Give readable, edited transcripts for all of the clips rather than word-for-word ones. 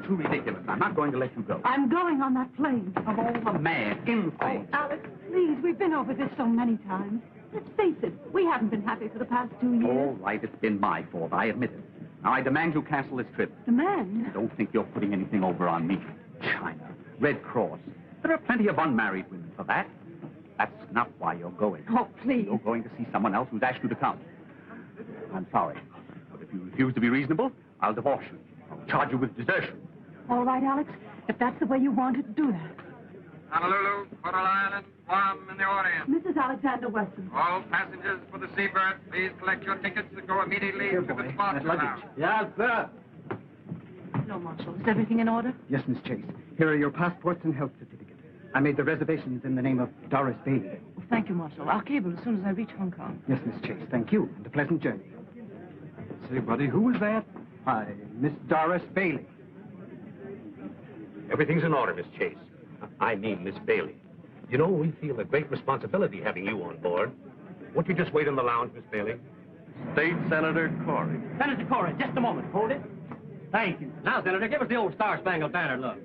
too ridiculous. I'm not going to let you go. I'm going on that plane. Of all the mad, insane... Oh, Alex, please, we've been over this so many times. Let's face it, we haven't been happy for the past 2 years. All right, it's been my fault. I admit it. Now, I demand you cancel this trip. Demand? Don't think you're putting anything over on me. China, Red Cross. There are plenty of unmarried women for that. That's not why you're going. Oh, please. You're going to see someone else who's asked you to come. I'm sorry, but if you refuse to be reasonable, I'll divorce you. I'll charge you with desertion. All right, Alex, if that's the way you want it, do that. Honolulu, Coral Island, Guam, and the Orient. Mrs. Alexander Weston. All passengers for the Seabird, please collect your tickets and go immediately to the spot. Yes, sir. No, Marshal. Is everything in order? Yes, Miss Chase. Here are your passports and health certificates. I made the reservations in the name of Doris Bailey. Oh, thank you, Marshal. I'll cable as soon as I reach Hong Kong. Yes, Miss Chase. Thank you, and a pleasant journey. Say, buddy, who was that? Hi, Miss Doris Bailey. Everything's in order, Miss Chase. I mean, Miss Bailey. You know, we feel a great responsibility having you on board. Won't you just wait in the lounge, Miss Bailey? State Senator Corey. Senator Corey, just a moment. Hold it. Thank you. Now, Senator, give us the old Star-Spangled Banner look.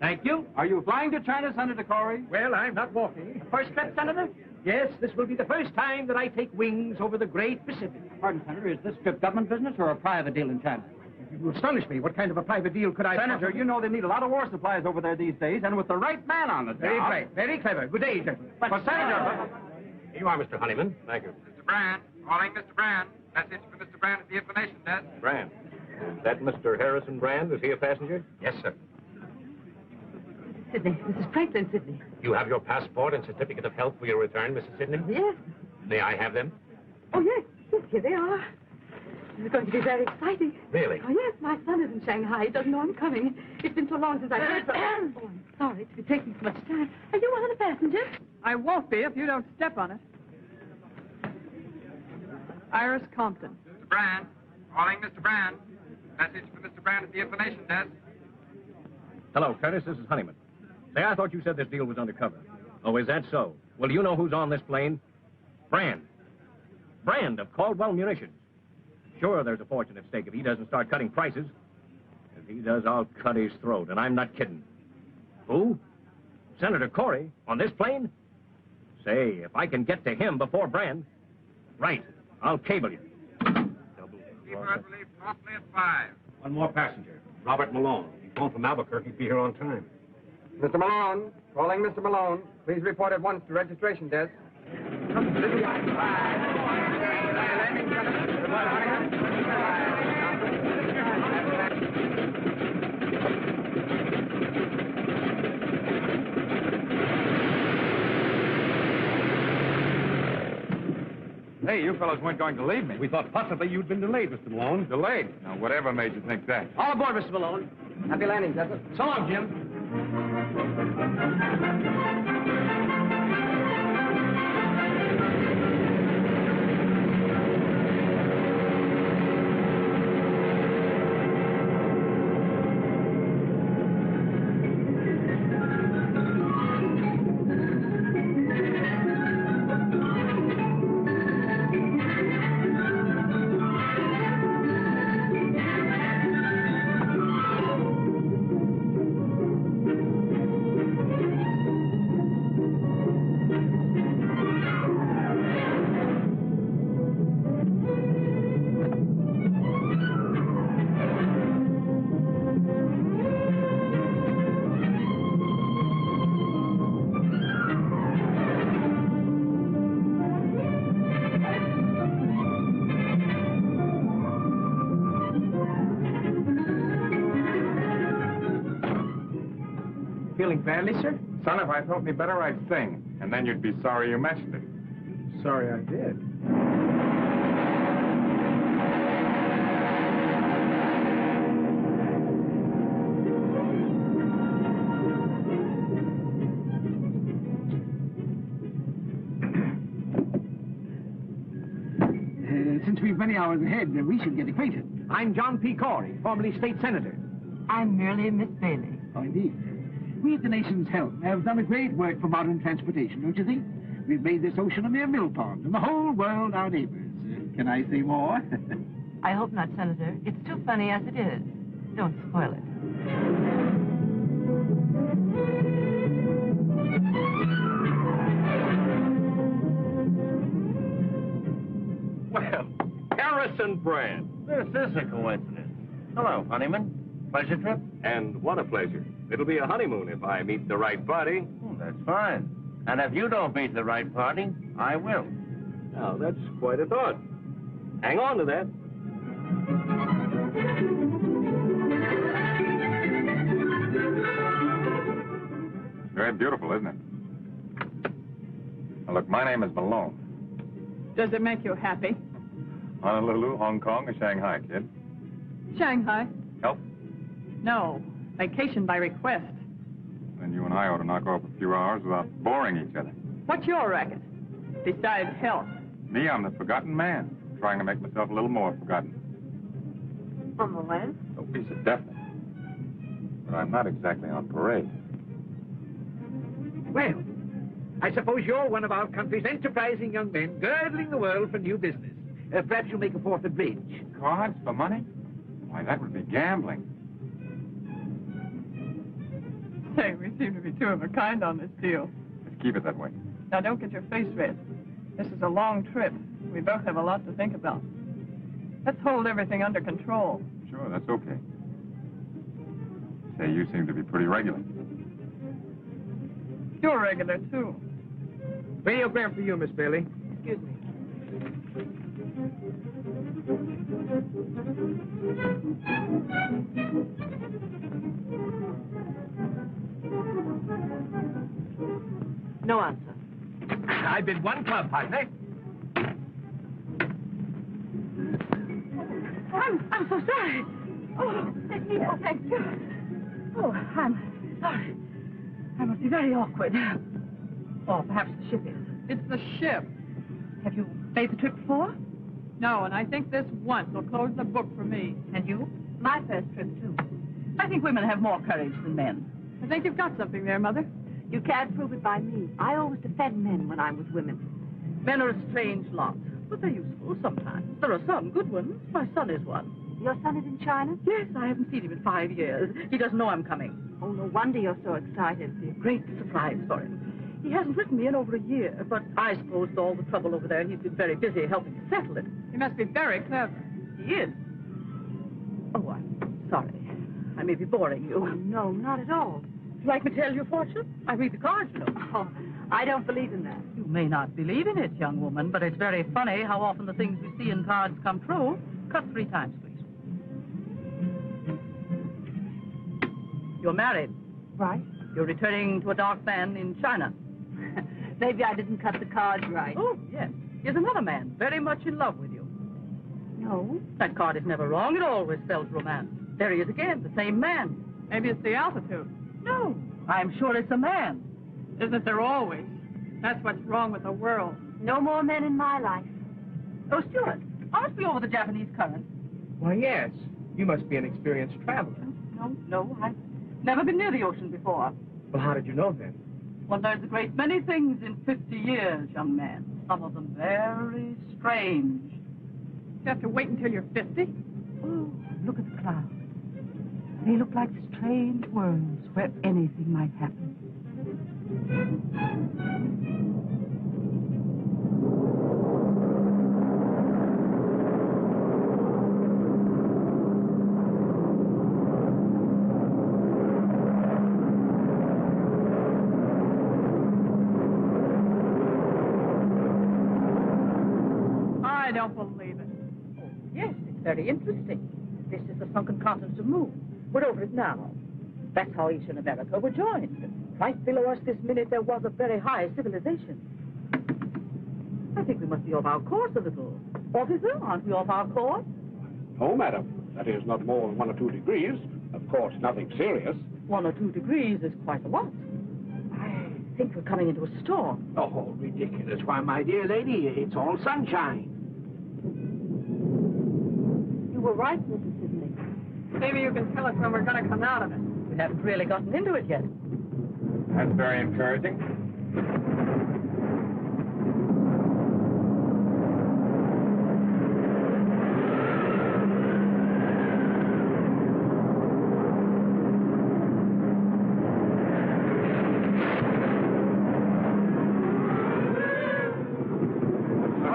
Thank you. Are you flying to China, Senator Corey? Well, I'm not walking. First trip, Senator? Yes, this will be the first time that I take wings over the great Pacific. Pardon, Senator, is this trip government business or a private deal in China? You astonish me. What kind of a private deal could I... Senator, you know they need a lot of war supplies over there these days, and with the right man on the job... Very bright, very clever. Good day, gentlemen. But, Senator... Here you are, Mr. Honeyman. Thank you. Mr. Brand, calling Mr. Brand. Message for Mr. Brand at the information desk. Brand. Is that Mr. Harrison Brand? Is he a passenger? Yes, sir. Sidney, this is Franklin Sidney. You have your passport and certificate of health for your return, Mrs. Sidney? Yes. May I have them? Oh, yes. Yes, here they are. It's going to be very exciting. Really? Oh, yes. My son is in Shanghai. He doesn't know I'm coming. It's been so long since I've heard from him. Oh, I'm sorry to be taking so much time. Are you one of the passengers? I won't be if you don't step on it. Iris Compton. Mr. Brand, calling Mr. Brand. Message for Mr. Brand at the information desk. Hello, Curtis. This is Honeyman. Say, I thought you said this deal was undercover. Oh, is that so? Well, do you know who's on this plane? Brand. Brand of Caldwell Munitions. Sure, there's a fortune at stake if he doesn't start cutting prices. If he does, I'll cut his throat, and I'm not kidding. Who? Senator Corey on this plane? Say, if I can get to him before Brand... Right. I'll cable you. Seabird will leave promptly at 5. One more passenger. Robert Malone. He's phoned from Albuquerque to be here on time. Mr. Malone, calling Mr. Malone. Please report at once to registration desk. Hey, you fellows weren't going to leave me. We thought possibly you'd been delayed, Mr. Malone. Delayed? Now, whatever made you think that? All aboard, Mr. Malone. Happy landing, gentlemen. So long, Jim. Feeling badly, sir? Son, if I thought me better, I'd sing. And then you'd be sorry you mentioned it. Sorry I did. Since we've many hours ahead, we should get acquainted. I'm John P. Corey, formerly state senator. I'm merely Miss Bailey. Oh, indeed. We at the nation's help have done a great work for modern transportation, don't you think? We've made this ocean a mere mill pond, and the whole world our neighbors. Can I say more? I hope not, Senator. It's too funny as it is. Don't spoil it. and Brand. This is a coincidence. Hello, Honeyman. Pleasure trip? And what a pleasure. It'll be a honeymoon if I meet the right party. Oh, that's fine. And if you don't meet the right party, I will. Now, that's quite a thought. Hang on to that. Very beautiful, isn't it? Now, look, my name is Malone. Does it make you happy? Honolulu, Hong Kong, or Shanghai, kid? Shanghai? Help? No. Vacation by request. Then you and I ought to knock off a few hours without boring each other. What's your racket? Besides health. Me, I'm the forgotten man, trying to make myself a little more forgotten. On the land? No piece of definite. But I'm not exactly on parade. Well, I suppose you're one of our country's enterprising young men, girdling the world for new business. Perhaps you'll make a fourth at bridge. Cards for money? Why, that would be gambling. Say, we seem to be two of a kind on this deal. Let's keep it that way. Now, don't get your face red. This is a long trip. We both have a lot to think about. Let's hold everything under control. Sure, that's okay. Say, you seem to be pretty regular. You're regular, too. Radiogram for you, Miss Bailey. Excuse me. No answer. I've been one club, partner. I'm so sorry. Oh, thank you. Oh, I'm sorry. I must be very awkward. Or perhaps the ship is. It's the ship. Have you made the trip before? No, and I think this once will close the book for me. And you? My first trip, too. I think women have more courage than men. I think you've got something there, Mother. You can't prove it by me. I always defend men when I'm with women. Men are a strange lot, but they're useful sometimes. There are some good ones. My son is one. Your son is in China? Yes, I haven't seen him in 5 years. He doesn't know I'm coming. Oh, no wonder you're so excited. It's a great surprise for him. He hasn't written me in over a year, but I suppose with all the trouble over there, he's been very busy helping to settle it. He must be very clever. He is. Oh, I'm sorry. I may be boring you. Oh, no, not at all. Would you like me to tell your fortune? I read the cards, you know. Oh, I don't believe in that. You may not believe in it, young woman, but it's very funny how often the things we see in cards come true. Cut 3 times, please. You're married. Right. You're returning to a dark man in China. Maybe I didn't cut the cards right. Oh, yes. Here's another man, very much in love with you. No. That card is never wrong. It always spells romance. There he is again, the same man. Maybe it's the altitude. No. I'm sure it's a man. Isn't there always? That's what's wrong with the world. No more men in my life. Oh, Stuart, aren't we over the Japanese current? Why, yes. You must be an experienced traveler. No, I've never been near the ocean before. Well, how did you know then? Well, there's a great many things in 50 years, young man. Some of them very strange. You have to wait until you're 50? Oh, look at the clouds. They look like strange worlds where anything might happen. I don't believe it. Oh, yes, it's very interesting. This is the sunken continent of Moon. We're over it now. That's how Asia and America were joined. Right below us this minute, there was a very high civilization. I think we must be off our course a little. Officer, aren't we off our course? No, madam. That is not more than 1 or 2 degrees. Of course, nothing serious. 1 or 2 degrees is quite a lot. I think we're coming into a storm. Oh, ridiculous. Why, my dear lady, it's all sunshine. You were right, Mrs. Sidney. Maybe you can tell us when we're going to come out of it. We haven't really gotten into it yet. That's very encouraging.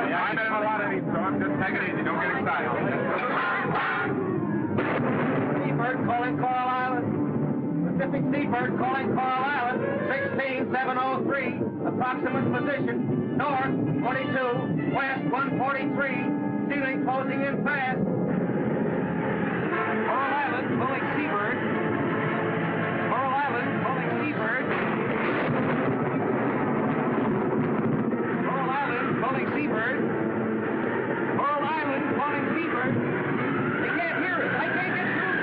I've been in a lot of these storms. Just take it easy. Don't get excited. Seabird calling Coral Island, 16703. Approximate position, north 42, west 143. Ceiling closing in fast. Coral Island calling Seabird. Coral Island calling Seabird. Coral Island calling Seabird. Coral Island calling Seabird. They can't hear us. I can't get through.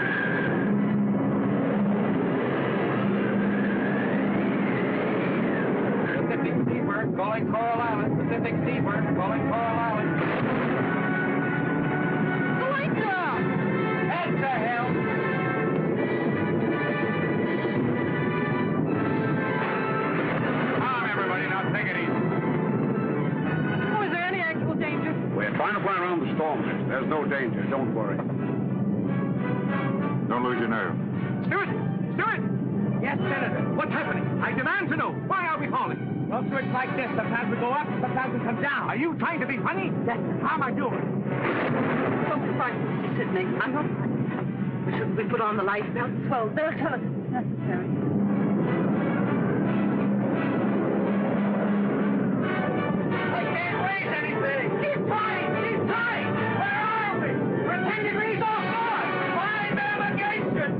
Pacific Seabird calling Coral Island. Pacific Seabird calling Coral Island. The lights are out! Head to hell! Calm, everybody. Now take it easy. Oh, is there any actual danger? We're trying to fly around the storm, miss. There's no danger. Don't worry. Don't lose your nerve. Stewart! Stewart! Yes, Senator. What's happening? I demand to know. Why are we falling? Well, sir, it's like this. Sometimes we go up, sometimes we come down. Are you trying to be funny? Yes. How am I doing? Don't frighten Mr. Sidney. I'm not frightened. Shouldn't we put on the life belts? Well, they'll tell us if it's necessary. I can't raise anything! Keep trying! Keep trying! Where are we? We're 10 degrees off north! Find navigation!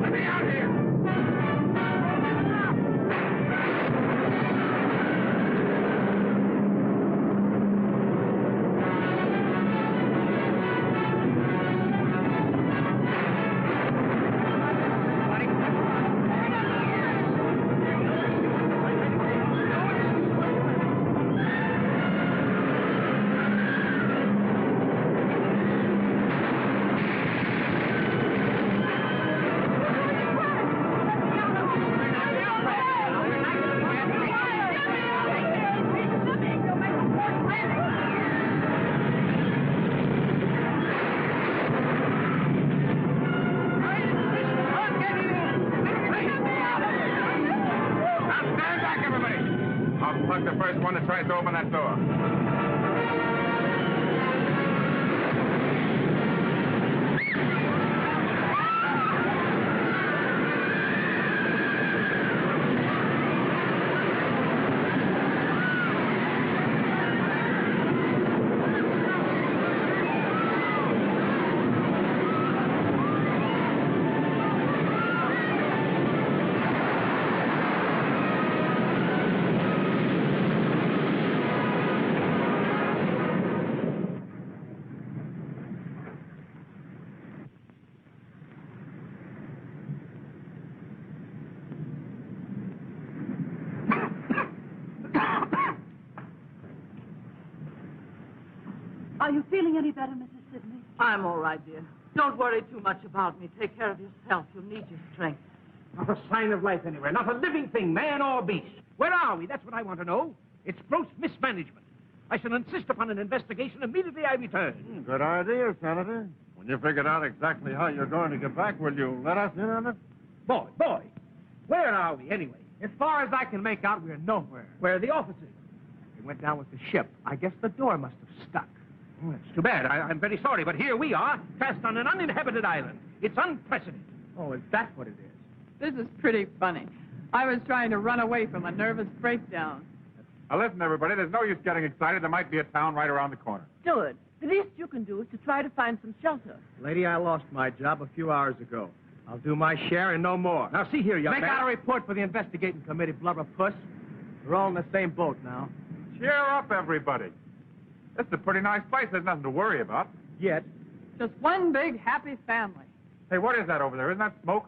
Let me out here! Now stand back, everybody! I'll plug the first one that tries to open that door. Are you feeling any better, Mrs. Sidney? I'm all right, dear. Don't worry too much about me. Take care of yourself. You'll need your strength. Not a sign of life anywhere. Not a living thing, man or beast. Where are we? That's what I want to know. It's gross mismanagement. I shall insist upon an investigation immediately I return. Good idea, Senator. When you figured out exactly how you're going to get back, will you let us in on it? Boy, where are we anyway? As far as I can make out, we're nowhere. Where are the officers? They went down with the ship. I guess the door must have stuck. Oh, it's too bad. I'm very sorry, but here we are, cast on an uninhabited island. It's unprecedented. Oh, is that what it is? This is pretty funny. I was trying to run away from a nervous breakdown. Now listen, everybody, there's no use getting excited. There might be a town right around the corner. Stewart, the least you can do is to try to find some shelter. Lady, I lost my job a few hours ago. I'll do my share and no more. Now, see here, young man. Make out a report for the investigating committee, blubber puss. We're all in the same boat now. Cheer up, everybody. This is a pretty nice place. There's nothing to worry about. Yet. Just one big happy family. Hey, what is that over there? Isn't that smoke?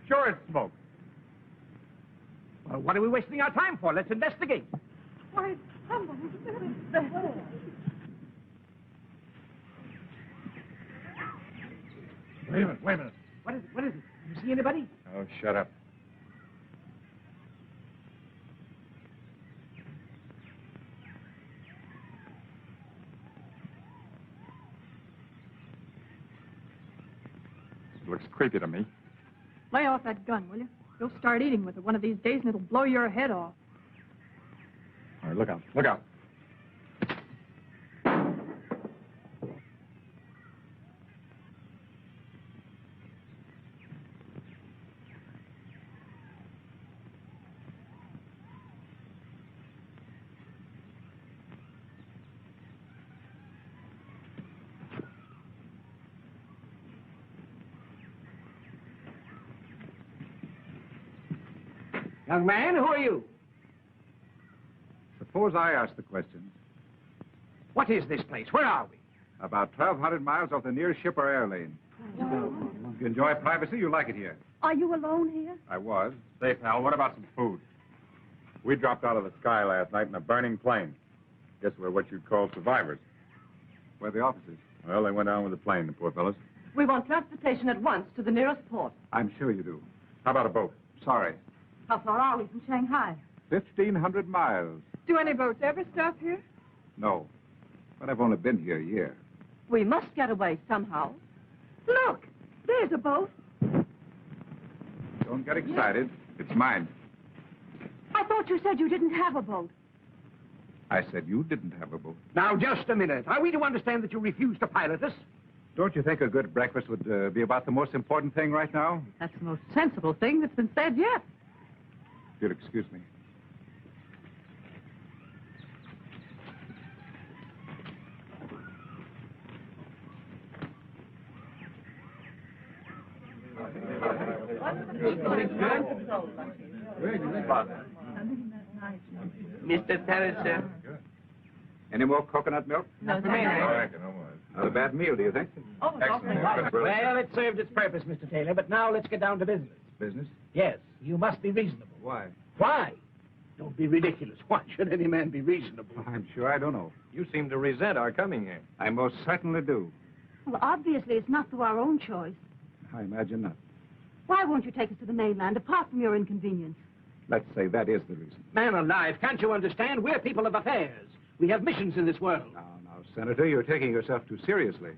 Sure it's smoke. Well, what are we wasting our time for? Let's investigate. Why, somebody's there. Wait a minute, wait a minute. What is it? What is it? You see anybody? Oh, shut up. It looks creepy to me. Lay off that gun, will you? You'll start eating with it one of these days and it'll blow your head off. All right, look out, look out. Young man, who are you? Suppose I ask the questions. What is this place? Where are we? About 1,200 miles off the nearest ship or air lane. If you enjoy privacy, you like it here. Are you alone here? I was. Say, pal, what about some food? We dropped out of the sky last night in a burning plane. Guess we're what you'd call survivors. Where are the officers? Well, they went down with the plane, the poor fellows. We want transportation at once to the nearest port. I'm sure you do. How about a boat? Sorry. How far are we from Shanghai? 1,500 miles. Do any boats ever stop here? No. But I've only been here a year. We must get away somehow. Look, there's a boat. Don't get excited. It's mine. I thought you said you didn't have a boat. I said you didn't have a boat. Now, just a minute. Are we to understand that you refuse to pilot us? Don't you think a good breakfast would be about the most important thing right now? That's the most sensible thing that's been said yet. If you'll excuse me. Mr. Terrace, sir. Any more coconut milk? No, thank you. Not a bad meal, do you think? Oh, it's awfully Excellent. Well, it served its purpose, Mr. Taylor, but now let's get down to business. Business? Yes, you must be reasonable. Why? Why? Don't be ridiculous. Why should any man be reasonable? I'm sure I don't know. You seem to resent our coming here. I most certainly do. Well, obviously, it's not through our own choice. I imagine not. Why won't you take us to the mainland, apart from your inconvenience? Let's say that is the reason. Man alive, can't you understand? We're people of affairs. We have missions in this world. Now, Senator, you're taking yourself too seriously.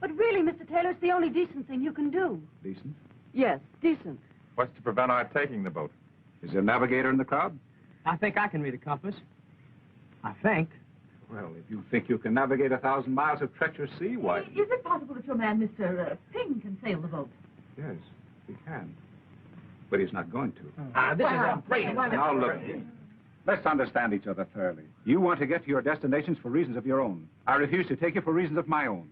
But really, Mr. Taylor, it's the only decent thing you can do. Decent? Yes, decent. What's to prevent our taking the boat? Is there a navigator in the crowd? I think I can read a compass. I think. Well, if you think you can navigate 1,000 miles of treacherous sea, why? Is it possible that your man, Mr. Ping, can sail the boat? Yes, he can. But he's not going to. This is a break. Now, look. Let's understand each other thoroughly. You want to get to your destinations for reasons of your own. I refuse to take you for reasons of my own.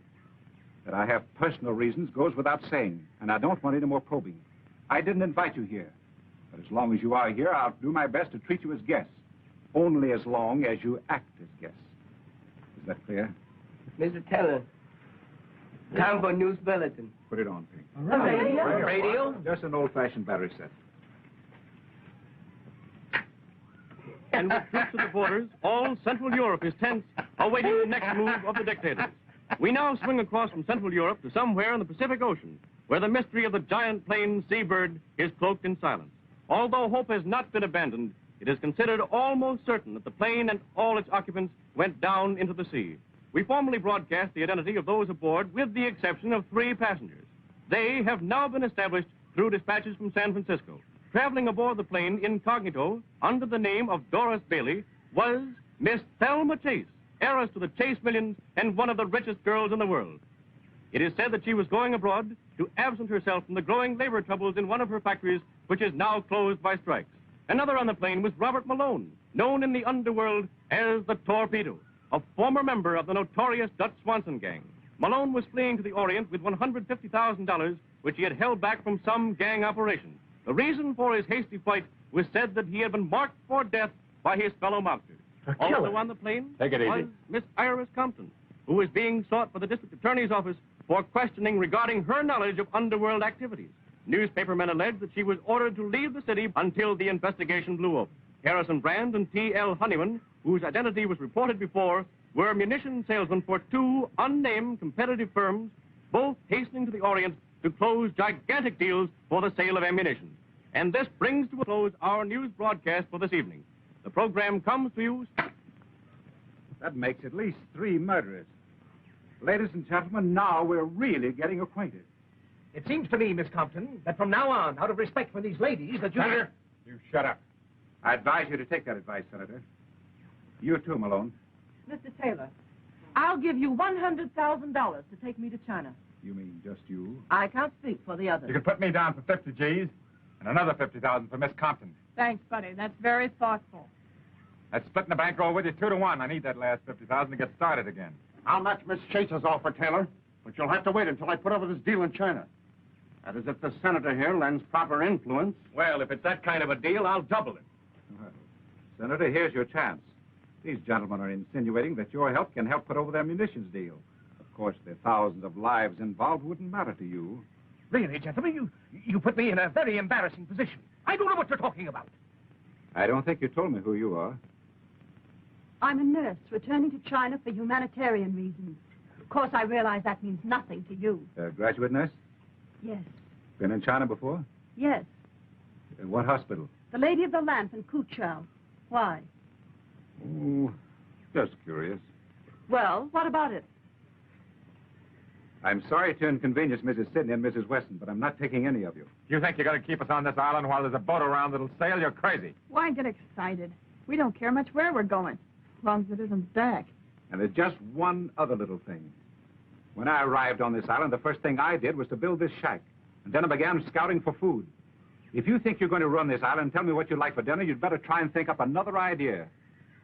That I have personal reasons goes without saying, and I don't want any more probing. I didn't invite you here. But as long as you are here, I'll do my best to treat you as guests. Only as long as you act as guests. Is that clear? Mr. Taylor, time for news bulletin. Put it on, Pink. Radio? Just an old-fashioned battery set. And with troops at the borders, all Central Europe is tense, awaiting the next move of the dictators. We now swing across from Central Europe to somewhere in the Pacific Ocean, where the mystery of the giant plane Seabird is cloaked in silence. Although hope has not been abandoned, it is considered almost certain that the plane and all its occupants went down into the sea. We formally broadcast the identity of those aboard, with the exception of 3 passengers. They have now been established through dispatches from San Francisco. Traveling aboard the plane incognito under the name of Doris Bailey was Miss Thelma Chase, heiress to the Chase millions and one of the richest girls in the world. It is said that she was going abroad to absent herself from the growing labor troubles in one of her factories, which is now closed by strikes. Another on the plane was Robert Malone, known in the underworld as the Torpedo, a former member of the notorious Dutch Swanson gang. Malone was fleeing to the Orient with $150,000, which he had held back from some gang operation. The reason for his hasty flight was said that he had been marked for death by his fellow mobsters. Also on the plane was Miss Iris Compton, who is being sought by the district attorney's office for questioning regarding her knowledge of underworld activities. Newspapermen allege that she was ordered to leave the city until the investigation blew up. Harrison Brand and T.L. Honeyman, whose identity was reported before, were munition salesmen for 2 unnamed competitive firms, both hastening to the Orient to close gigantic deals for the sale of ammunition. And this brings to a close our news broadcast for this evening. The program comes to you... That makes at least 3 murderers. Ladies and gentlemen, now we're really getting acquainted. It seems to me, Miss Compton, that from now on, out of respect for these ladies, that you... Senator, you shut up. I advise you to take that advice, Senator. You too, Malone. Mr. Taylor, I'll give you $100,000 to take me to China. You mean just you? I can't speak for the others. You can put me down for 50 G's and another 50,000 for Miss Compton. Thanks, buddy. That's very thoughtful. That's splitting the bankroll with you 2 to 1. I need that last 50,000 to get started again. I'll match Miss Chase's offer, Taylor, but you'll have to wait until I put over this deal in China. That is if the senator here lends proper influence. Well, if it's that kind of a deal, I'll double it. Well, Senator, here's your chance. These gentlemen are insinuating that your help can help put over their munitions deal. Of course, the thousands of lives involved wouldn't matter to you. Really, gentlemen, you put me in a very embarrassing position. I don't know what you're talking about. I don't think you told me who you are. I'm a nurse returning to China for humanitarian reasons. Of course, I realize that means nothing to you. Graduate nurse? Yes. Been in China before? Yes. What hospital? The Lady of the Lamp in Kuchao. Why? Oh, just curious. Well, what about it? I'm sorry to inconvenience Mrs. Sidney and Mrs. Weston, but I'm not taking any of you. You think you're going to keep us on this island while there's a boat around that'll sail? You're crazy. Why get excited? We don't care much where we're going, as long as it isn't back. And there's just one other little thing. When I arrived on this island, the first thing I did was to build this shack. And then I began scouting for food. If you think you're going to run this island and tell me what you'd like for dinner, you'd better try and think up another idea.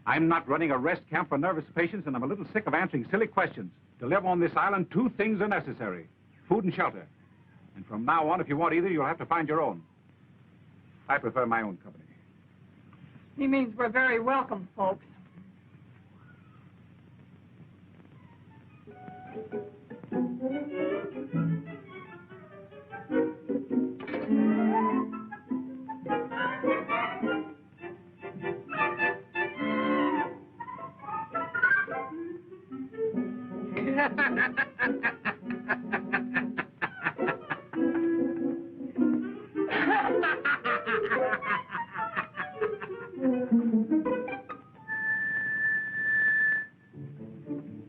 I'm not running a rest camp for nervous patients, and I'm a little sick of answering silly questions. To live on this island, 2 things are necessary: food and shelter. And from now on, if you want either, you'll have to find your own. I prefer my own company. He means we're very welcome, folks.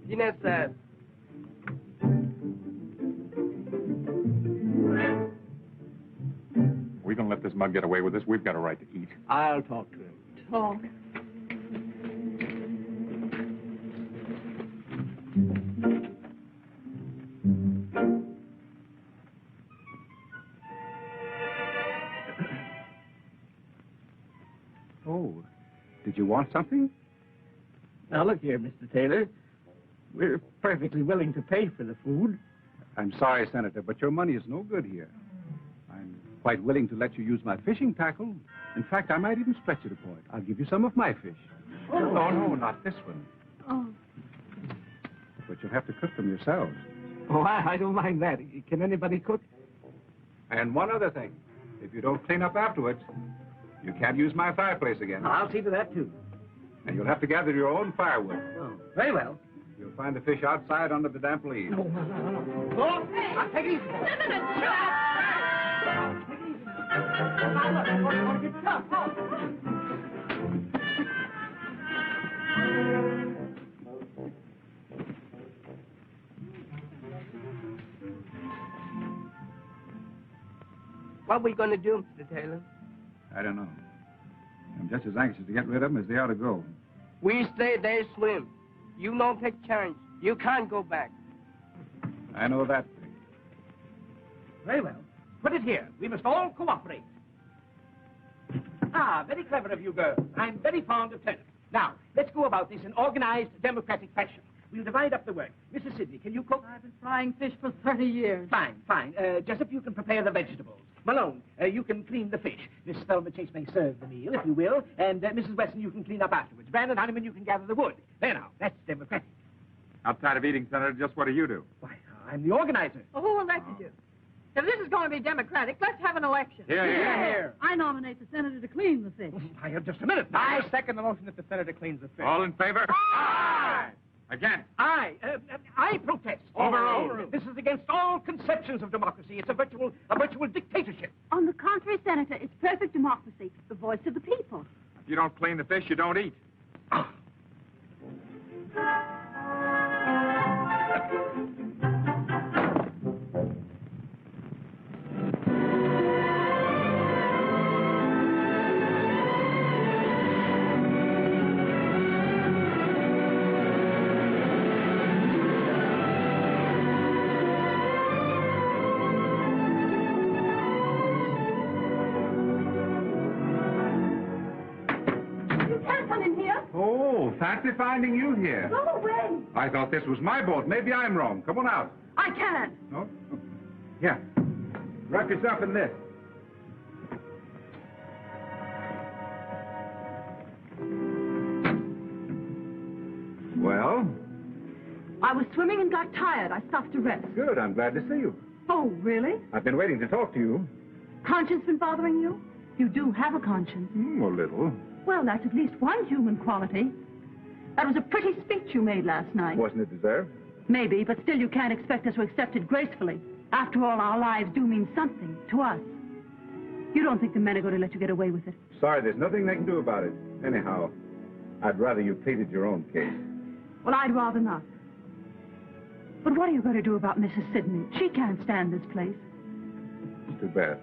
Dinner, sir. We gonna let this mug get away with this? We've got a right to eat. I'll talk to him. Talk. Oh, did you want something? Now, look here, Mr. Taylor. We're perfectly willing to pay for the food. I'm sorry, Senator, but your money is no good here. I'm quite willing to let you use my fishing tackle. In fact, I might even stretch it a point. I'll give you some of my fish. Oh. No, not this one. Oh. But you'll have to cook them yourselves. Oh, I don't mind that. Can anybody cook? And one other thing. If you don't clean up afterwards, you can't use my fireplace again. I'll see to that, too. And you'll have to gather your own firewood. Oh, very well. You'll find the fish outside under the damp leaves. No. Oh, hey, take it easy. What are we going to do, Mr. Taylor? I don't know. I'm just as anxious to get rid of them as they are to go. We stay there, swim. You don't take chance. You can't go back. I know that thing. Very well. Put it here. We must all cooperate. Ah, very clever of you girls. I'm very fond of tennis. Now, let's go about this in organized, democratic fashion. We'll divide up the work. Mrs. Sidney, can you cook? I've been frying fish for 30 years. Fine. Jessup, you can prepare the vegetables. Malone, you can clean the fish. Miss Thelma Chase may serve the meal, if you will. And Mrs. Weston, you can clean up afterwards. Brandon Honeyman, you can gather the wood. There now, that's democratic. Outside of eating, Senator, just what do you do? Why, I'm the organizer. Well, who elected you? If this is going to be democratic, let's have an election. Here. I nominate the senator to clean the fish. Just a minute. I second the motion that the senator cleans the fish. All in favor? Aye! Again. I protest. Overruled. This is against all conceptions of democracy. It's a virtual dictatorship. On the contrary, Senator, it's perfect democracy, the voice of the people. If you don't clean the fish, you don't eat. Fancy finding you here. Go away. I thought this was my boat. Maybe I'm wrong. Come on out. I can't. No? Yeah. Wrap yourself in this. Well? I was swimming and got tired. I stopped to rest. Good. I'm glad to see you. Oh, really? I've been waiting to talk to you. Conscience been bothering you? You do have a conscience. A little. Well, that's at least one human quality. That was a pretty speech you made last night. Wasn't it deserved? Maybe, but still you can't expect us to accept it gracefully. After all, our lives do mean something to us. You don't think the men are going to let you get away with it? Sorry, there's nothing they can do about it. Anyhow, I'd rather you pleaded your own case. Well, I'd rather not. But what are you going to do about Mrs. Sidney? She can't stand this place. It's too bad.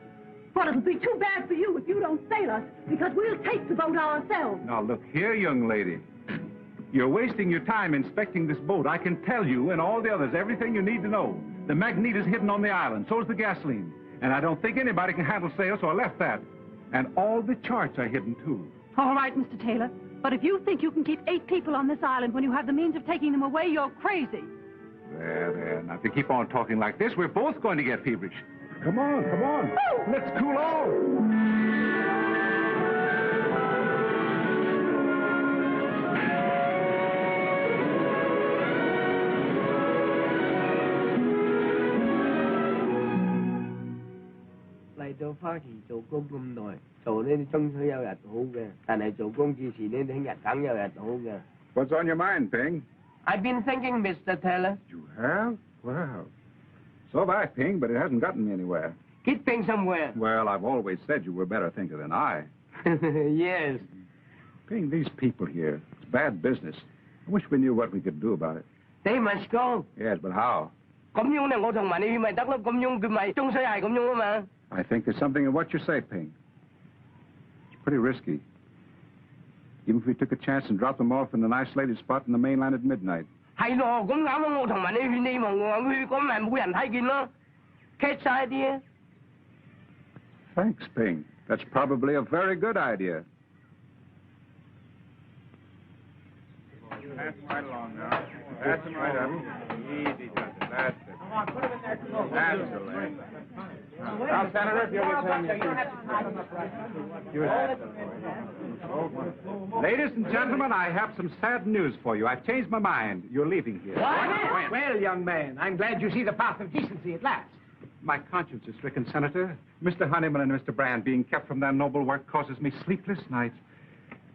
Well, it'll be too bad for you if you don't sail us, because we'll take the boat ourselves. Now, look here, young lady. You're wasting your time inspecting this boat. I can tell you and all the others everything you need to know. The magnet is hidden on the island. So is the gasoline. And I don't think anybody can handle sail, so I left that. And all the charts are hidden, too. All right, Mr. Taylor. But if you think you can keep 8 people on this island when you have the means of taking them away, you're crazy. There. Now, if you keep on talking like this, we're both going to get feverish. Come on. Let's cool off.嚟到花旗做工咁耐，做呢啲終須有日好嘅，但係做工之前呢，聽日梗有日好嘅。What's on your mind, Ping? I've been thinking, Mr. Taylor. You have? Well, so have I, Ping, but it hasn't gotten me anywhere. Getting somewhere. Well, I've always said you were a better thinker than I. Yes. Ping, these people here, it's bad business. I wish we knew what we could do about it. They must go. Yes, but how? 咁樣咧，我同埋你去咪得咯，咁樣佢咪終須係咁樣啊嘛。I think there's something in what you say, Ping. It's pretty risky. Even if we took a chance and dropped them off in an isolated spot in the mainland at midnight. 係咯，咁啱啱我同埋你去你望我去，咁咪冇人睇見咯，catch晒啲啊。Thanks, Ping. That's probably a very good idea. Pass them right along now. Pass them right up. Easy does it. That's it. That's the way. Now, Senator, if you'll return your Ladies and gentlemen, I have some sad news for you. I've changed my mind. You're leaving here. What? Well, young man, I'm glad you see the path of decency at last. My conscience is stricken, Senator. Mr. Honeyman and Mr. Brand being kept from their noble work causes me sleepless nights.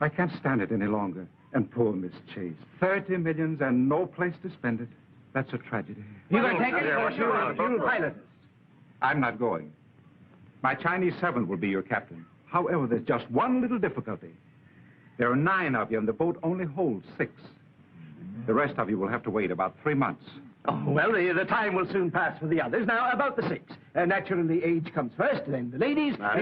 I can't stand it any longer. And poor Miss Chase. 30 millions and no place to spend it. That's a tragedy. You can take it for sure. You'll pilot us. I'm not going. My Chinese servant will be your captain. However, there's just one little difficulty. There are 9 of you, and the boat only holds 6. The rest of you will have to wait about 3 months. Oh, well, the time will soon pass for the others. Now, about the 6. Naturally, age comes first, then the ladies. Quiet!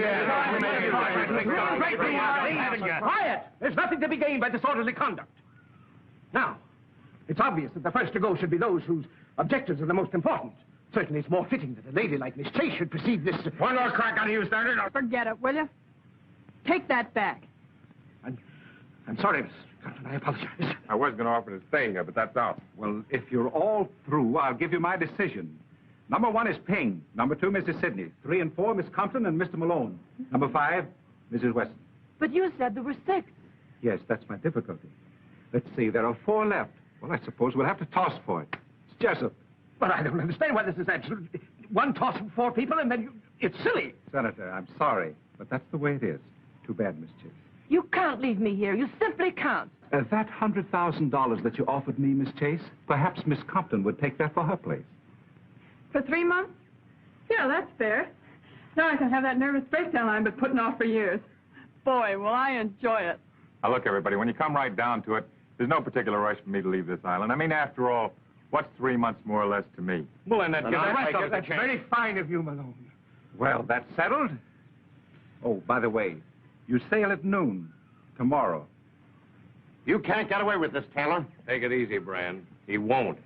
There's nothing to be gained by disorderly conduct. Now, it's obvious that the first to go should be those whose objectives are the most important. Certainly, it's more fitting that a lady like Miss Chase should precede this... One more crack on you, Senator. Forget it, will you? Take that back. I'm sorry, Miss Carlton. I apologize. I was going to offer to stay here, but that's out. Well, if you're all through, I'll give you my decision. Number 1 is Ping. Number 2, Mrs. Sidney. 3 and 4, Miss Compton and Mr. Malone. Number 5, Mrs. Weston. But you said there were 6. Yes, that's my difficulty. Let's see, there are 4 left. Well, I suppose we'll have to toss for it. It's Jessup. But I don't understand why this is absolute... One toss of 4 people, and then you... It's silly. Senator, I'm sorry, but that's the way it is. Too bad, Miss Chase. You can't leave me here. You simply can't. That $100,000 that you offered me, Miss Chase, perhaps Miss Compton would take that for her place. For 3 months? Yeah, that's fair. Now I can have that nervous breakdown I've been putting off for years. Boy, will I enjoy it. Now, look, everybody, when you come right down to it, there's no particular rush for me to leave this island. I mean, after all, what's 3 months more or less to me? Well, and that gives the rest of us a That's chance. very fine of you, Malone. Well, that's settled. Oh, by the way, you sail at noon tomorrow. You can't get away with this, Taylor. Take it easy, Brand. He won't.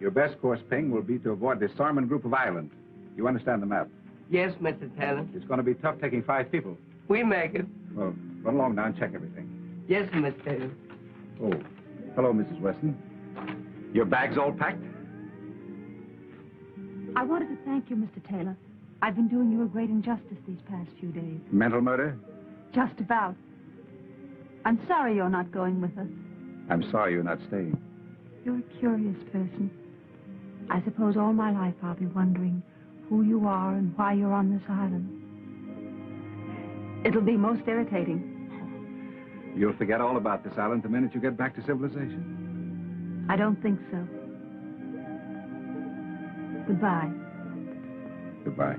Your best course, Ping, will be to avoid the Sarman group of islands. You understand the map? Yes, Mr. Taylor. It's going to be tough taking 5 people. We make it. Well, run along now and check everything. Yes, Mr. Taylor. Oh, hello, Mrs. Weston. Your bag's all packed? I wanted to thank you, Mr. Taylor. I've been doing you a great injustice these past few days. Mental murder? Just about. I'm sorry you're not going with us. I'm sorry you're not staying. You're a curious person. I suppose all my life I'll be wondering who you are and why you're on this island. It'll be most irritating. You'll forget all about this island the minute you get back to civilization. I don't think so. Goodbye. Goodbye.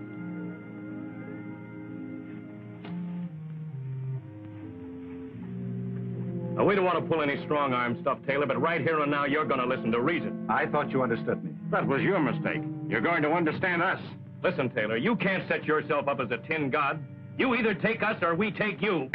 Now, we don't want to pull any strong-arm stuff, Taylor, but right here and now, you're going to listen to reason. I thought you understood me. That was your mistake. You're going to understand us. Listen, Taylor, you can't set yourself up as a tin god. You either take us or we take you.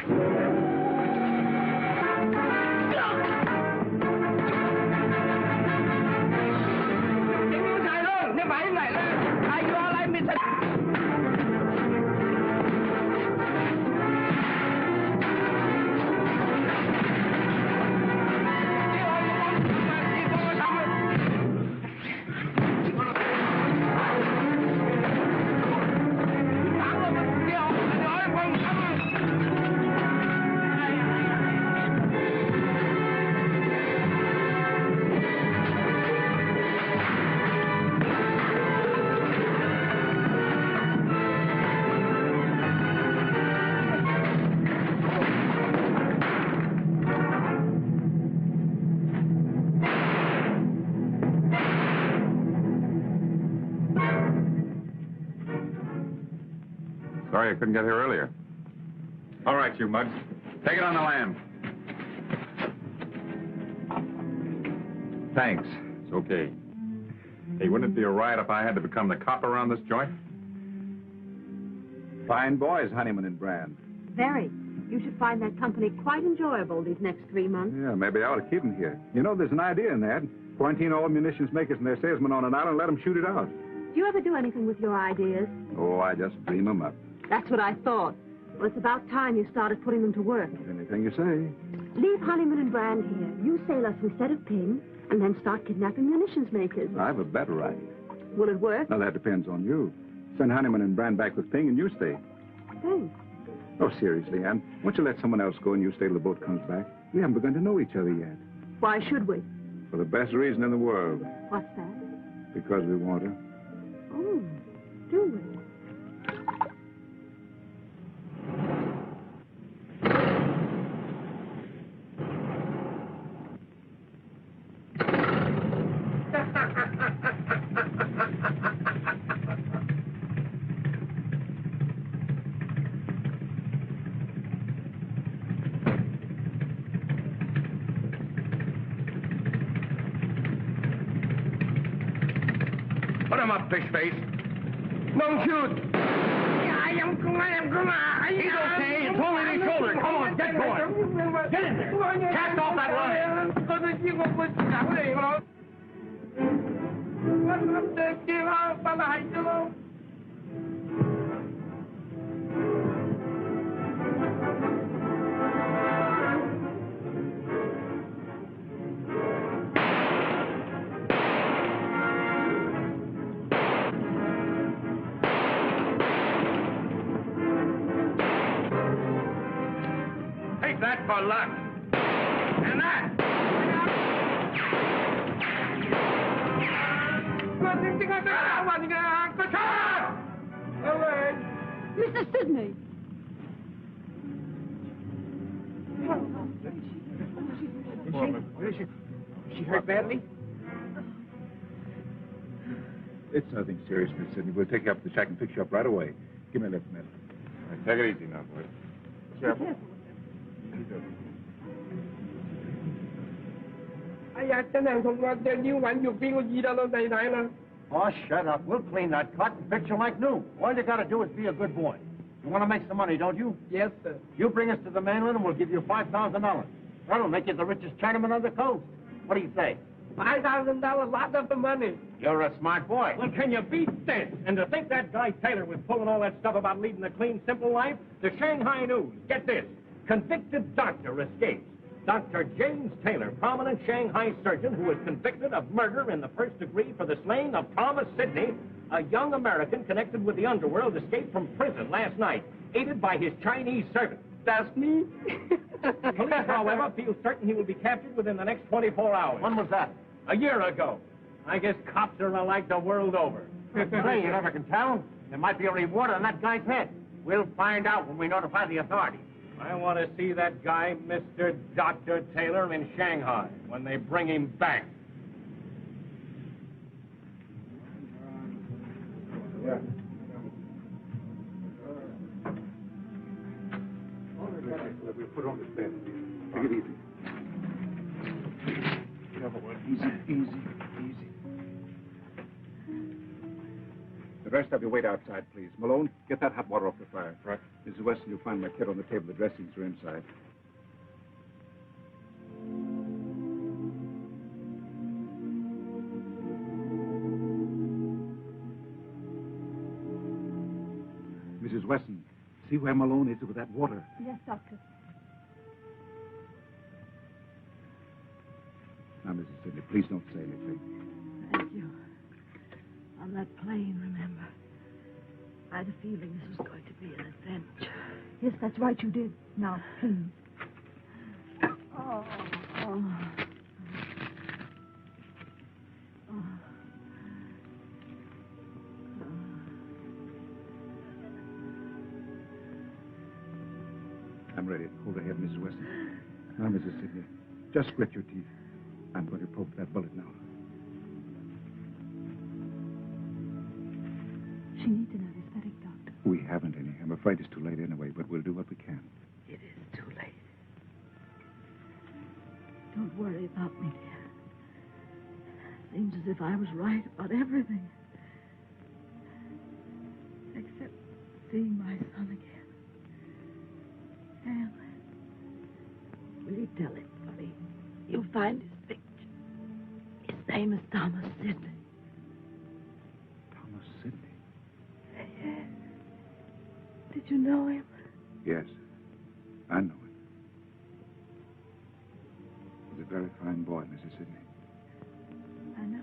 Sorry I couldn't get here earlier. All right, you mugs. Take it on the lam. Thanks. It's okay. Hey, wouldn't it be a riot if I had to become the cop around this joint? Fine boys, Honeyman and Brand. Very. You should find that company quite enjoyable these next 3 months. Yeah, maybe I ought to keep them here. You know, there's an idea in that. Quarantine all munitions makers and their salesmen on an island and let them shoot it out. Do you ever do anything with your ideas? Oh, I just dream them up. That's what I thought. Well, it's about time you started putting them to work. Anything you say. Leave Honeyman and Brand here. You sail us instead of Ping, and then start kidnapping munitions makers. I have a better idea. Will it work? Now, that depends on you. Send Honeyman and Brand back with Ping and you stay. Thanks. Oh, seriously, Ann. Why don't you let someone else go and you stay till the boat comes back? We haven't begun to know each other yet. Why should we? For the best reason in the world. What's that? Because we want her. Oh, do we? Put him up, fish face. Don't shoot. I am He's okay. It's only his shoulder. Come on, get going. Get in there. Cast off that line. Take that for luck. And that. Mr. Sidney! Where is she? Is she hurt badly? It's nothing serious, Miss Sidney. We'll take you up to the shack and fix you up right away. Give me a lift, man. Take it easy now, boy. Careful. Oh, shut up. We'll clean that cut and fix you like new. All you gotta do is be a good boy. You want to make some money, don't you? Yes, sir. You bring us to the mainland and we'll give you $5,000. That'll make you the richest Chinaman on the coast. What do you say? $5,000, lot of money. You're a smart boy. Well, can you beat this? And to think that guy Taylor was pulling all that stuff about leading a clean, simple life? The Shanghai News, get this, convicted doctor escapes. Dr. James Taylor, prominent Shanghai surgeon who was convicted of murder in the first degree for the slaying of Thomas Sidney, a young American connected with the underworld, escaped from prison last night, aided by his Chinese servant. That's me? Police, however, feel certain he will be captured within the next 24 hours. When was that? A year ago. I guess cops are alike the world over. Say, you never can tell. There might be a reward on that guy's head. We'll find out when we notify the authorities. I want to see that guy, Mr. Dr. Taylor, in Shanghai when they bring him back. Yeah. We'll put it on the bed. Take it easy. Easy. The rest of you wait outside, please. Malone, get that hot water off the fire. Right. Mrs. Weston, you'll find my kit on the table. The dressings are inside. Mrs. Weston, see where Malone is with that water. Yes, Doctor. Now, Mrs. Sidney, please don't say anything. Thank you. On that plane, remember? I had a feeling this was going to be an adventure. Yes, that's right, you did. Now, please. Oh. I'm ready. Hold her head, Mrs. Weston. Now, Mrs. Sidney, just grit your teeth. I'm going to poke that bullet now. She needs an anesthetic, Doctor. We haven't any. I'm afraid it's too late anyway, but we'll do what we can. It is too late. Don't worry about me, dear. Seems as if I was right about everything. Except seeing my son again. Anne, will you tell him for me? You'll find his picture. His name is Thomas Sidney. Thomas Sidney? Yes. Did you know him? Yes. I know him. He's a very fine boy, Mrs. Sidney. I know.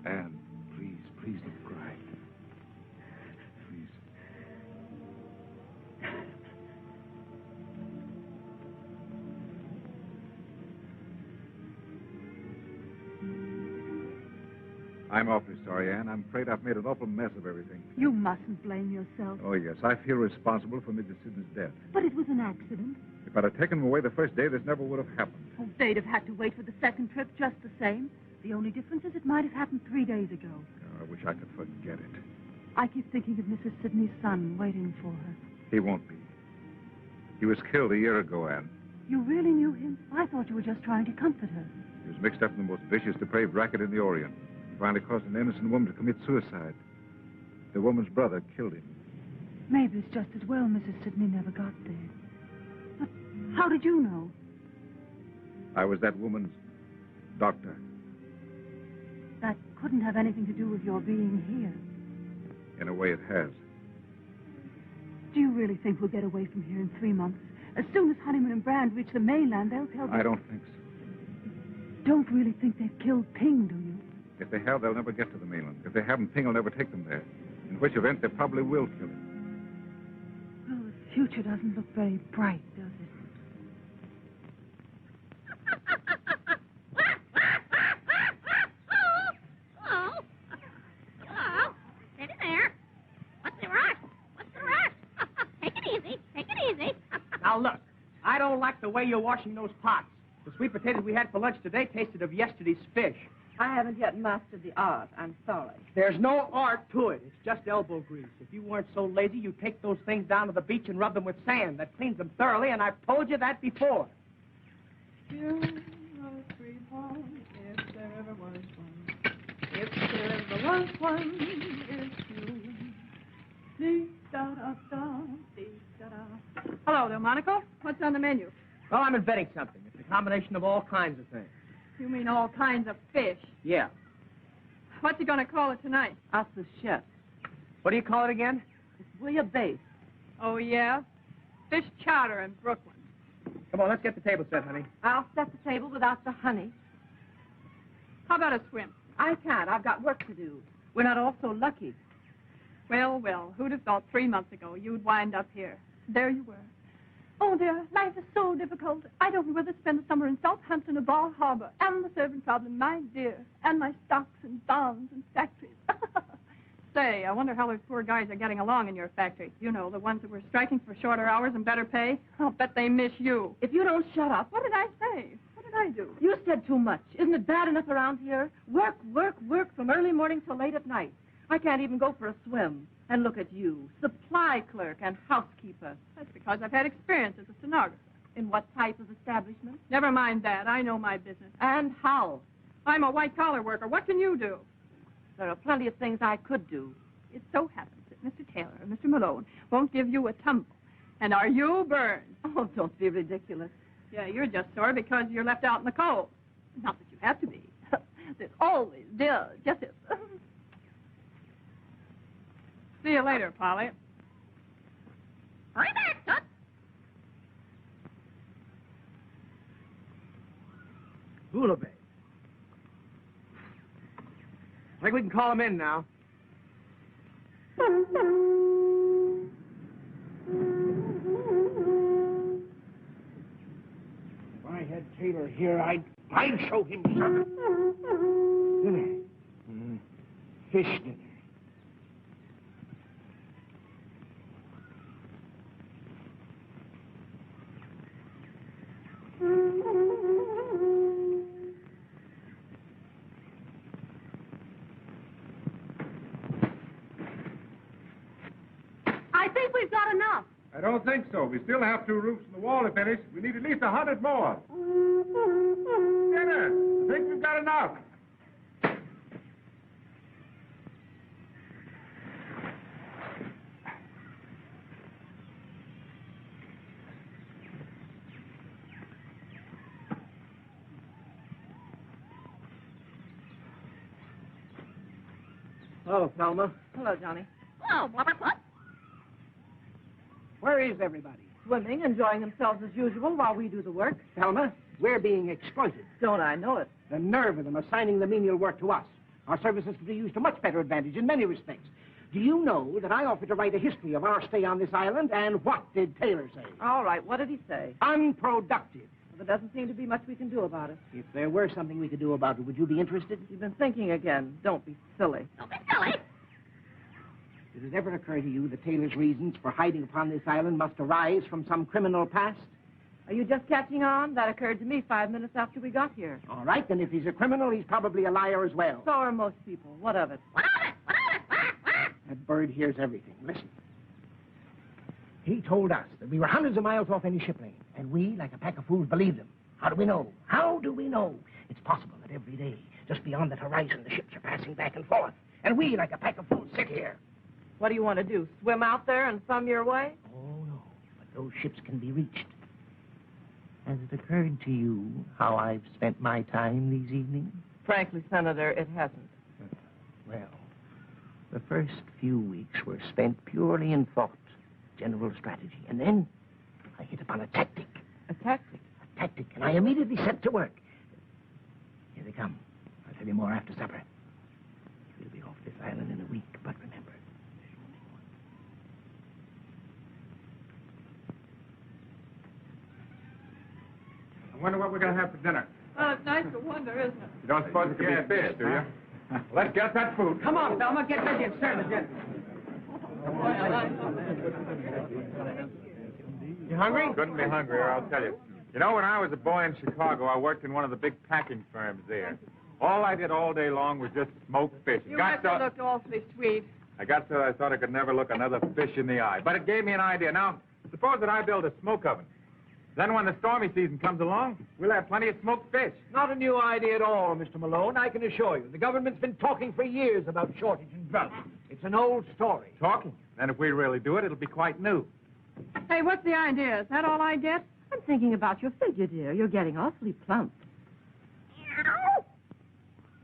Anne, please don't cry. Please. I'm awfully sorry, Anne. I'm afraid I've made an awful mess of everything. You mustn't blame yourself. Oh, yes. I feel responsible for Mrs. Sidney's death. But it was an accident. If I'd have taken him away the first day, this never would have happened. Oh, they'd have had to wait for the second trip just the same. The only difference is it might have happened 3 days ago. Oh, I wish I could forget it. I keep thinking of Mrs. Sidney's son waiting for her. He won't be. He was killed a year ago, Anne. You really knew him? I thought you were just trying to comfort her. He was mixed up in the most vicious, depraved racket in the Orient. He finally caused an innocent woman to commit suicide. The woman's brother killed him. Maybe it's just as well Mrs. Sidney never got there. But how did you know? I was that woman's doctor. That couldn't have anything to do with your being here. In a way, it has. Do you really think we'll get away from here in 3 months? As soon as Honeyman and Brand reach the mainland, they'll tell... I don't think so. Don't really think they've killed Ping, do you? If they have, they'll never get to the mainland. If they haven't, Ping will never take them there. In which event, they probably will kill him. Well, the future doesn't look very bright, does it? Now, look, I don't like the way you're washing those pots. The sweet potatoes we had for lunch today tasted of yesterday's fish. I haven't yet mastered the art. I'm sorry. There's no art to it. It's just elbow grease. If you weren't so lazy, you'd take those things down to the beach and rub them with sand. That cleans them thoroughly, and I've told you that before. You are sweetheart, if there ever was one. If there ever was one, it's you. Dee-da-da-da, dee-da-da. Hello, Delmonico. What's on the menu? Well, I'm inventing something. It's a combination of all kinds of things. You mean all kinds of fish? Yeah. What's he going to call it tonight? Us the chef. What do you call it again? It's bouillabaisse. Oh, yeah? Fish chowder in Brooklyn. Come on, let's get the table set, honey. I'll set the table without the honey. How about a swim? I can't. I've got work to do. We're not all so lucky. Well, well, who'd have thought 3 months ago you'd wind up here? There you were. Oh, dear, life is so difficult. I don't know whether to spend the summer in Southampton or Bal Harbor. And the servant problem, my dear. And my stocks and bonds and factories. Say, I wonder how those poor guys are getting along in your factory. You know, the ones that were striking for shorter hours and better pay. I'll bet they miss you. If you don't shut up. What did I say? What did I do? You said too much. Isn't it bad enough around here? Work, work, work from early morning till late at night. I can't even go for a swim. And look at you, supply clerk and housekeeper. That's because I've had experience as a stenographer. In what type of establishment? Never mind that. I know my business. And how? I'm a white-collar worker. What can you do? There are plenty of things I could do. It so happens that Mr. Taylor and Mr. Malone won't give you a tumble. And are you burned? Oh, don't be ridiculous. Yeah, you're just sore because you're left out in the cold. Not that you have to be. There's always justice. See you later, Polly. Hurry back, Tut. Bouillabaisse. I think we can call him in now. If I had Taylor here, I'd show him something. Dinner. Fish dinner. I think we've got enough. I don't think so. We still have 2 roofs in the wall to finish. We need at least 100 more. Dinner. I think we've got enough. Hello, Thelma. Hello, Johnny. Oh, what? Where is everybody? Swimming, enjoying themselves as usual while we do the work. Thelma, we're being exploited. Don't I know it? The nerve of them assigning the menial work to us. Our services could be used to much better advantage in many respects. Do you know that I offered to write a history of our stay on this island, and what did Taylor say? All right, what did he say? Unproductive. Well, there doesn't seem to be much we can do about it. If there were something we could do about it, would you be interested? You've been thinking again. Don't be silly. Don't be silly. Did it ever occur to you that Taylor's reasons for hiding upon this island must arise from some criminal past? Are you just catching on? That occurred to me 5 minutes after we got here. All right, then if he's a criminal, he's probably a liar as well. So are most people. What of it? What of it? What of it? That bird hears everything. Listen. He told us that we were hundreds of miles off any ship lane, and we, like a pack of fools, believed him. How do we know? How do we know? It's possible that every day, just beyond that horizon, the ships are passing back and forth, and we, like a pack of fools, sit here. What do you want to do? Swim out there and thumb your way? Oh, no. But those ships can be reached. Has it occurred to you how I've spent my time these evenings? Frankly, Senator, it hasn't. Well, the first few weeks were spent purely in thought, general strategy. And then I hit upon a tactic. A tactic? A tactic, and I immediately set to work. Here they come. I'll tell you more after supper. We'll be off this island in a week, but remember, I wonder what we're going to have for dinner. Well, it's nice to wonder, isn't it? You don't suppose it could be fish, do you? Let's get that food. Come on, Thelma, get ready and serve the dinner. You hungry? Couldn't be hungrier, I'll tell you. You know, when I was a boy in Chicago, I worked in one of the big packing firms there. All I did all day long was just smoke fish. You must have looked awfully sweet. I got so I thought I could never look another fish in the eye. But it gave me an idea. Now, suppose that I build a smoke oven. Then when the stormy season comes along, we'll have plenty of smoked fish. Not a new idea at all, Mr. Malone, I can assure you. The government's been talking for years about shortage and drought. It's an old story. Talking? Then if we really do it, it'll be quite new. Hey, what's the idea? Is that all I get? I'm thinking about your figure, dear. You're getting awfully plump.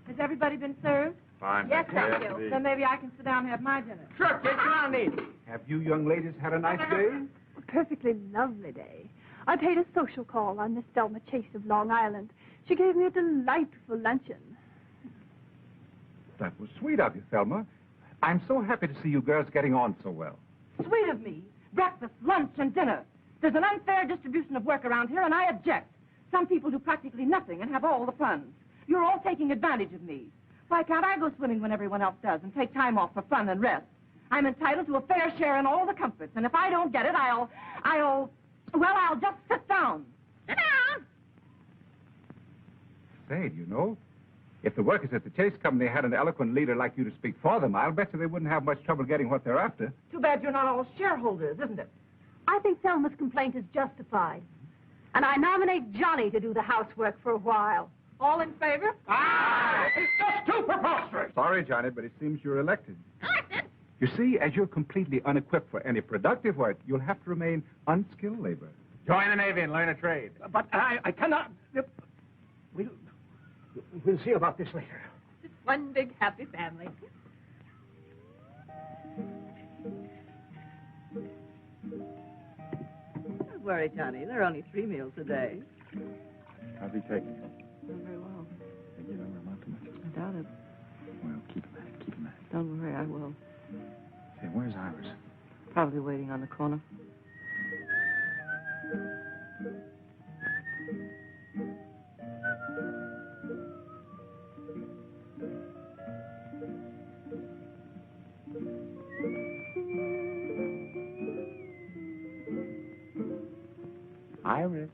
Has everybody been served? Fine. Yes, thank you. Then maybe I can sit down and have my dinner. Sure, kid, come on in. Have you young ladies had a nice day? A perfectly lovely day. I paid a social call on Miss Thelma Chase of Long Island. She gave me a delightful luncheon. That was sweet of you, Thelma. I'm so happy to see you girls getting on so well. Sweet of me. Breakfast, lunch, and dinner. There's an unfair distribution of work around here, and I object. Some people do practically nothing and have all the fun. You're all taking advantage of me. Why can't I go swimming when everyone else does and take time off for fun and rest? I'm entitled to a fair share in all the comforts, and if I don't get it, I'll just sit down. Sit down! Say, do you know, if the workers at the Chase Company had an eloquent leader like you to speak for them, I'll bet you they wouldn't have much trouble getting what they're after. Too bad you're not all shareholders, isn't it? I think Thelma's complaint is justified. And I nominate Johnny to do the housework for a while. All in favor? Ah! It's just too preposterous! Sorry, Johnny, but it seems you're elected. Elected? You see, as you're completely unequipped for any productive work, you'll have to remain unskilled labor. Join the Navy and learn a trade. But I cannot... We'll see about this later. It's one big happy family. Don't worry, Johnny. There are only 3 meals a day. How's he taking it? Not very well. You know, not too much. I doubt it. Well, keep him at it, keep him at it. Don't worry, I will. Say, where's Iris? Probably waiting on the corner. Iris.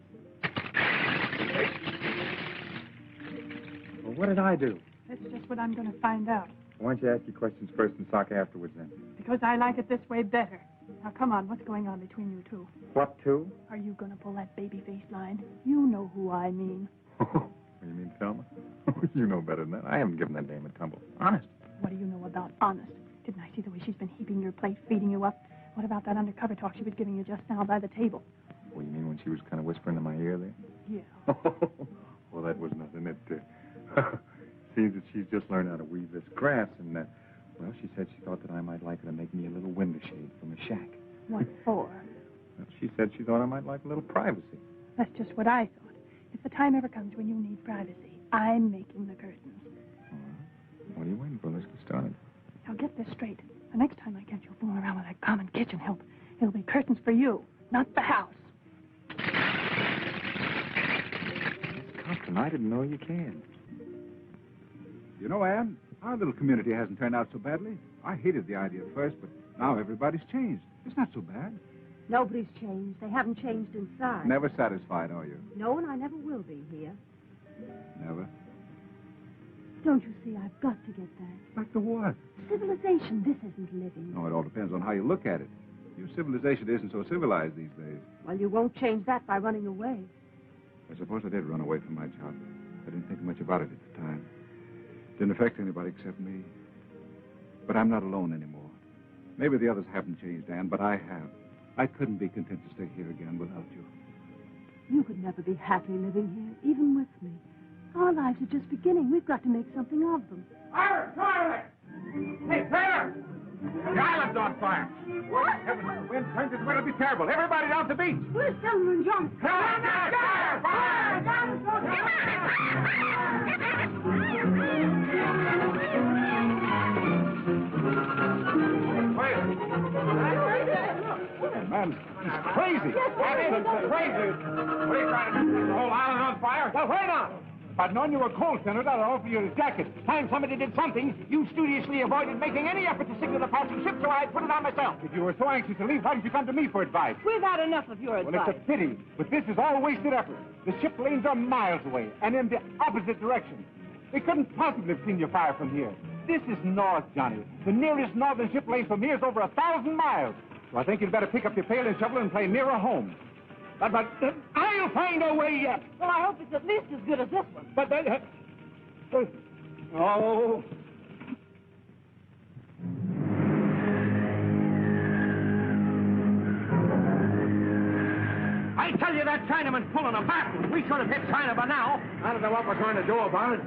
Well, what did I do? That's just what I'm going to find out. Why don't you ask your questions first and talk afterwards, then? Because I like it this way better. Now, come on, what's going on between you two? What two? Are you going to pull that baby-face line? You know who I mean. You mean Thelma? You know better than that. I haven't given that dame a tumble. Honest. What do you know about honest? Didn't I see the way she's been heaping your plate, feeding you up? What about that undercover talk she was giving you just now by the table? Well, you mean when she was kind of whispering in my ear there? Yeah. Well, that was nothing. It seems that she's just learned how to weave this grass, and, well, she said she thought that I might like her to make me a little window shade from a shack. What for? Well, she said she thought I might like a little privacy. That's just what I thought. If the time ever comes when you need privacy, I'm making the curtains. All right. What are you waiting for? Let's get started. Now, get this straight. The next time I catch you fooling around with that common kitchen help, it'll be curtains for you, not the house. Compton, I didn't know you can. You know, Anne, our little community hasn't turned out so badly. I hated the idea at first, but now everybody's changed. It's not so bad. Nobody's changed. They haven't changed inside. Never satisfied, are you? No, and I never will be here. Never. Don't you see, I've got to get back. Back to what? Civilization. This isn't living. No, it all depends on how you look at it. Your civilization isn't so civilized these days. Well, you won't change that by running away. I suppose I did run away from my job. I didn't think much about it at the time. Didn't affect anybody except me. But I'm not alone anymore. Maybe the others haven't changed, Anne, but I have. I couldn't be content to stay here again without you. You could never be happy living here, even with me. Our lives are just beginning. We've got to make something of them. Iris, Iris! Hey, Taylor! The island's on fire. What? Heavens, the wind turns it's going to be terrible. Everybody down to the beach. Where's Thelma and John? Man, he's crazy. That isn't crazy. What are you trying to do? The whole island on fire? Well, wait on. If I'd known you were cold, Senator, I'd offer you a jacket. Time somebody did something, you studiously avoided making any effort to signal a passing ship, so I put it on myself. If you were so anxious to leave, why didn't you come to me for advice? We've had enough of your advice. Well, it's a pity, but this is all wasted effort. The ship lanes are miles away, and in the opposite direction. They couldn't possibly have seen you fire from here. This is north, Johnny. The nearest northern ship lane from here is over 1,000 miles. So I think you'd better pick up your pail and shovel and play nearer home. But I'll find a way yet. Well, I hope it's at least as good as this one. But oh. I tell you, that Chinaman's pulling a fast one. We should have hit China by now. I don't know what we're going to do about it.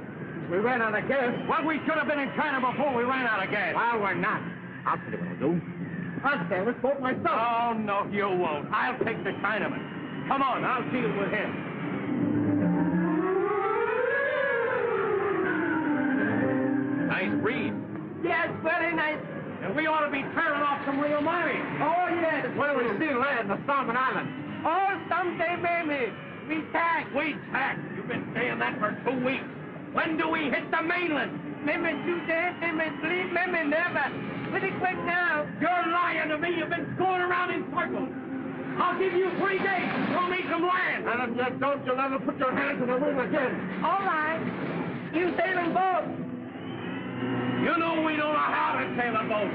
We ran out of gas. Well, we should have been in China before we ran out of gas. Well, we're not. I'll tell you what I'll do. I'll sail this boat myself. Oh, no, you won't. I'll take the Chinaman. Come on, I'll deal with him. Nice breeze. Yes, very nice. And we ought to be tearing off some real money. Oh, yes. Where do we still land? The Solomon Islands. Oh, someday, maybe. We tack. We tack. You've been saying that for 2 weeks. When do we hit the mainland? Maybe 2 days, maybe 3, maybe never. Pretty quick now. You're lying to me. You've been going around in circles. I'll give you 3 days. Show me some land. And if you don't, you'll never put your hands in the wheel again. All right. You sailing boat. You know we don't know how to sail a boat.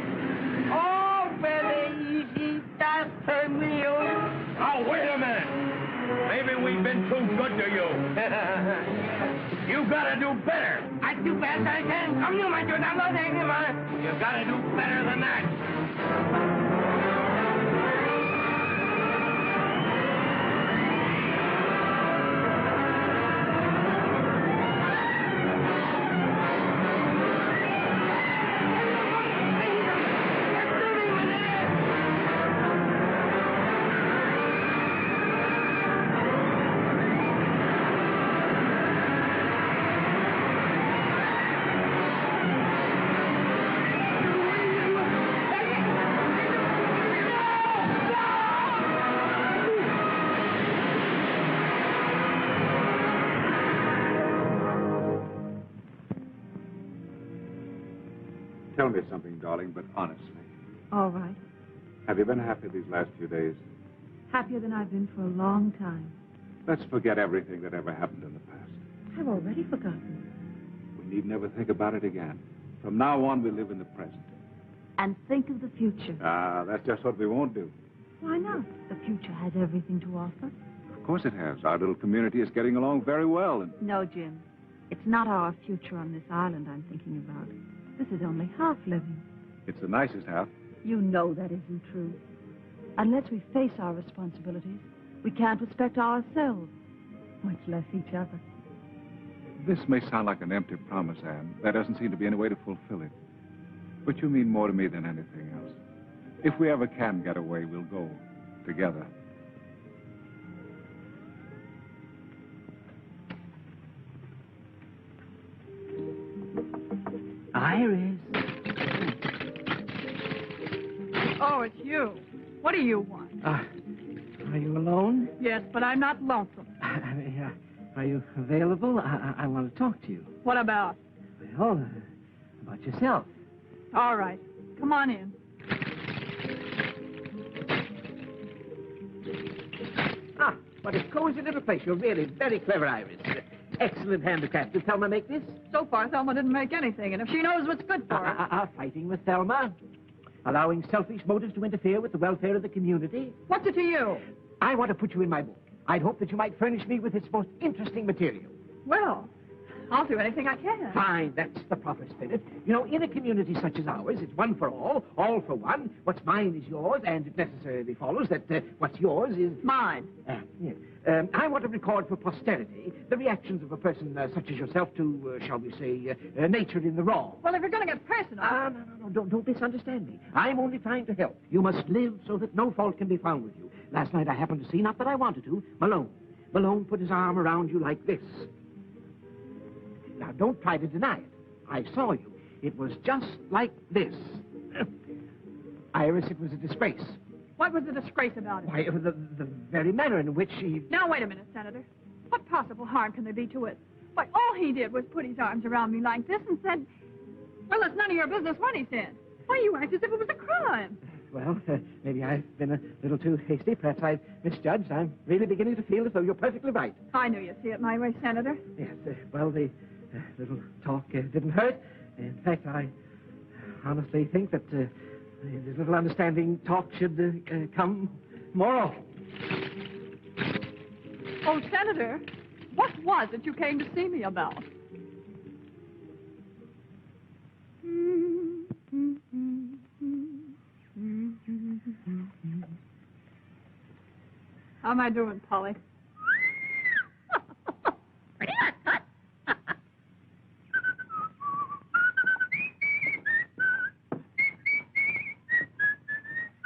Oh, very easy. Just turn me on. Now, wait a minute. Maybe we've been too good to you. You gotta do better. I do best I can. Come you, my good. I'm not angry, man. You gotta do better than that. Tell me something, darling, but honestly. All right. Have you been happy these last few days? Happier than I've been for a long time. Let's forget everything that ever happened in the past. I've already forgotten. We need never think about it again. From now on, we live in the present. And think of the future. Ah, that's just what we won't do. Why not? The future has everything to offer. Of course it has. Our little community is getting along very well. And No, Jim. It's not our future on this island I'm thinking about. This is only half living. it's the nicest half. You know that isn't true. Unless we face our responsibilities, we can't respect ourselves, much less each other. This may sound like an empty promise, Anne. There doesn't seem to be any way to fulfill it. But you mean more to me than anything else. If we ever can get away, we'll go together. Iris. Oh, it's you. What do you want? Are you alone? Yes, but I'm not lonesome. Are you available? I want to talk to you. What about? Well, about yourself. All right. Come on in. Ah, what a cozy little place. You're really very clever, Iris. Excellent handicraft. Did Thelma make this? So far, Thelma didn't make anything, and if she knows what's good for her... Fighting with Thelma. Allowing selfish motives to interfere with the welfare of the community. What's it to you? I want to put you in my book. I'd hope that you might furnish me with its most interesting material. Well, I'll do anything I can. Fine, that's the proper spirit. You know, in a community such as ours, it's one for all for one. What's mine is yours, and it necessarily follows that what's yours is... Mine. Yes. I want to record for posterity the reactions of a person such as yourself to, shall we say, nature in the raw. Well, if you're going to get personal... No, don't misunderstand me. I'm only trying to help. You must live so that no fault can be found with you. Last night I happened to see, not that I wanted to, Malone. Malone put his arm around you like this. Now, don't try to deny it. I saw you. It was just like this. Iris, it was a disgrace. What was the disgrace about it? Why, the very manner in which she... Now, wait a minute, Senator. What possible harm can there be to it? Why, all he did was put his arms around me like this and said, well, it's none of your business what he said. Why, you act as if it was a crime. Well, maybe I've been a little too hasty. Perhaps I've misjudged. I'm really beginning to feel as though you're perfectly right. I knew you'd see it my way, Senator. Yes, well, the little talk didn't hurt. In fact, I honestly think that this little understanding talk should come more often. Oh, Senator, what was it you came to see me about? How am I doing, Polly?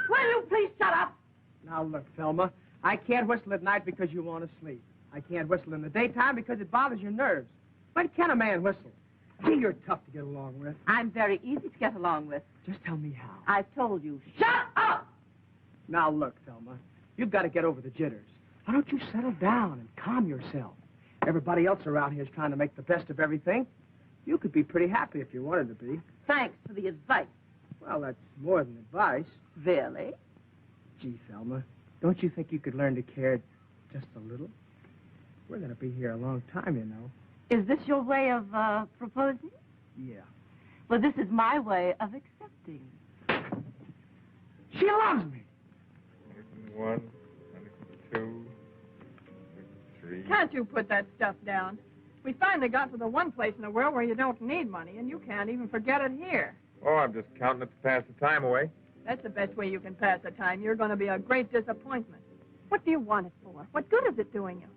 Will you please shut up? Now, look, Thelma, I can't whistle at night because you want to sleep. I can't whistle in the daytime because it bothers your nerves. When can a man whistle? Gee, you're tough to get along with. I'm very easy to get along with. Just tell me how. I've told you. Shut up! Now, look, Thelma, you've got to get over the jitters. Why don't you settle down and calm yourself? Everybody else around here is trying to make the best of everything. You could be pretty happy if you wanted to be. Thanks for the advice. Well, that's more than advice. Really? Gee, Thelma, don't you think you could learn to care just a little? We're going to be here a long time, you know. Is this your way of proposing? Yeah. Well, this is my way of accepting. She loves me. 1, 2, 3. Can't you put that stuff down? We finally got to the one place in the world where you don't need money, and you can't even forget it here. Oh, I'm just counting it to pass the time away. That's the best way you can pass the time. You're going to be a great disappointment. What do you want it for? What good is it doing you?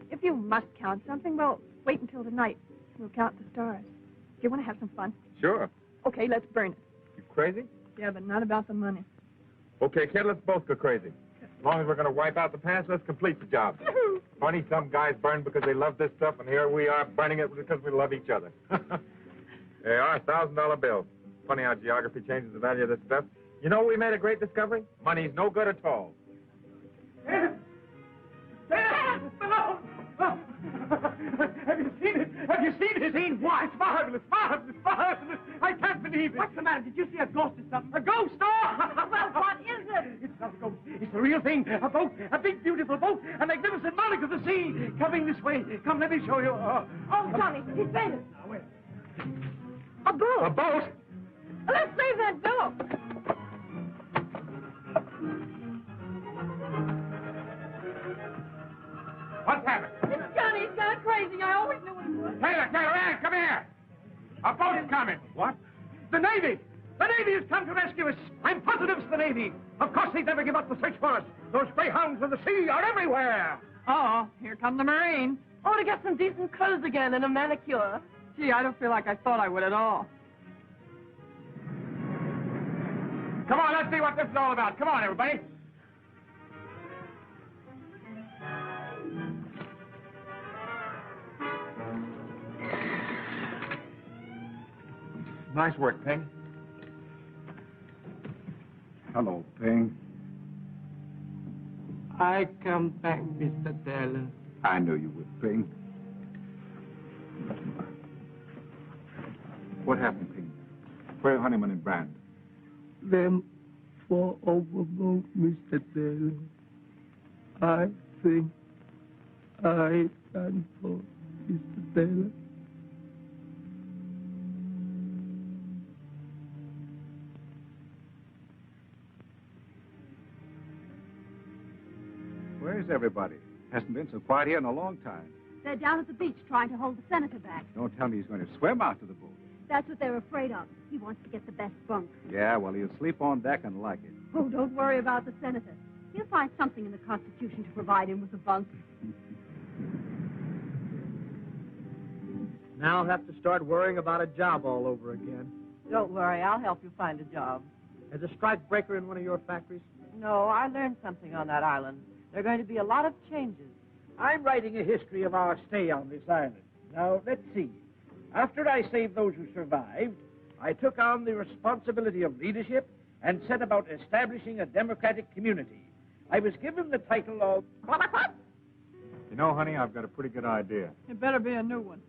If you must count something, well, wait until tonight. We'll count the stars. Do you want to have some fun? Sure. Okay, let's burn it. You crazy? Yeah, but not about the money. Okay, kid, let's both go crazy. As long as we're going to wipe out the past, let's complete the job. Funny, some guys burn because they love this stuff, and here we are burning it because we love each other. They are $1,000 bills. Funny how geography changes the value of this stuff. You know, we made a great discovery. Money's no good at all. Have you seen it? Have you seen it? Seen what? It's marvelous, marvelous, marvelous. I can't believe it. What's the matter? Did you see a ghost or something? A ghost? Oh! Well, what is it? It's not a ghost. It's the real thing. A boat. A big, beautiful boat. A magnificent monarch of the sea. Coming this way. Come, let me show you. Oh, Johnny, he's fainted. Now, where? A boat. A boat? Let's save that boat. What's happened? It's Johnny. He's gone crazy. I always knew he would. Taylor, Ann, come here. A boat's coming. What? The Navy! The Navy has come to rescue us! I'm positive it's the Navy! Of course they'd never give up the search for us! Those greyhounds of the sea are everywhere! Uh-oh, here come the Marines. Oh, to get some decent clothes again and a manicure. Gee, I don't feel like I thought I would at all. Come on, let's see what this is all about. Come on, everybody. Nice work, Ping. Hello, Ping. I come back, Mr. Taylor. I knew you would, Ping. What happened, Ping? Where are Honeyman and Brand? Them fall overboard, Mr. Taylor. I think I done for Mr. Taylor. Where's everybody? Hasn't been so quiet here in a long time. They're down at the beach trying to hold the senator back. Don't tell me he's going to swim out to the boat. That's what they're afraid of. He wants to get the best bunk. Yeah, well, he'll sleep on deck and like it. Oh, don't worry about the senator. He'll find something in the Constitution to provide him with a bunk. Now I'll have to start worrying about a job all over again. Don't worry, I'll help you find a job. As a strike breaker in one of your factories? No, I learned something on that island. There are going to be a lot of changes. I'm writing a history of our stay on this island. Now, let's see. After I saved those who survived, I took on the responsibility of leadership and set about establishing a democratic community. I was given the title of... You know, honey, I've got a pretty good idea. It better be a new one.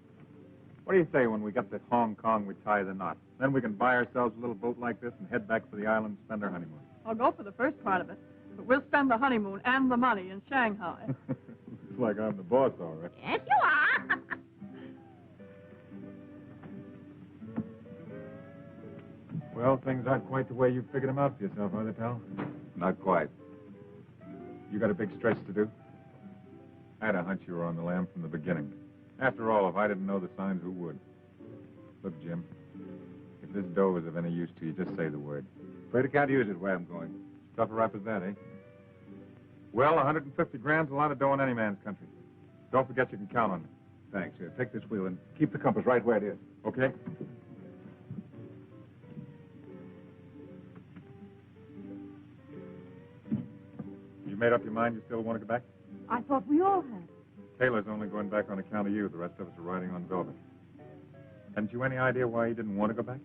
What do you say when we get to Hong Kong, we tie the knot? Then we can buy ourselves a little boat like this and head back for the island and spend our honeymoon. I'll go for the first part of it, but we'll spend the honeymoon and the money in Shanghai. It's like I'm the boss, all right. Yes, you are. Well, things aren't quite the way you figured them out for yourself, are they, pal? Not quite. You got a big stretch to do? I had a hunch you were on the lam from the beginning. After all, if I didn't know the signs, who would? Look, Jim, if this dough is of any use to you, just say the word. Afraid I can't use it where I'm going. Stuff a rap as that, eh? Well, 150 grand's a lot of dough in any man's country. Don't forget you can count on me. Thanks. Here, take this wheel and keep the compass right where it is. Okay? You made up your mind you still want to go back? I thought we all had. Taylor's only going back on account of you. The rest of us are riding on velvet. Hadn't you any idea why he didn't want to go back?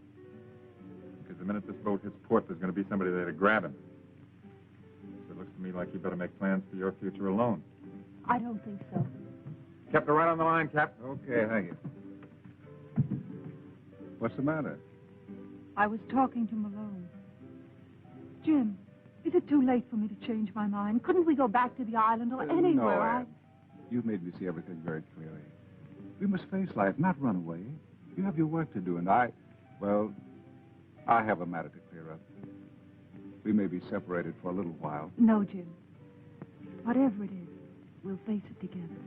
Because the minute this boat hits port, there's going to be somebody there to grab him. So it looks to me like you better make plans for your future alone. I don't think so. Kept her right on the line, Cap. Okay, thank you. What's the matter? I was talking to Malone. Jim, is it too late for me to change my mind? Couldn't we go back to the island or anywhere? No, Anne. You've made me see everything very clearly. We must face life, not run away. You have your work to do, and I have a matter to clear up. We may be separated for a little while. No, Jim. Whatever it is, we'll face it together.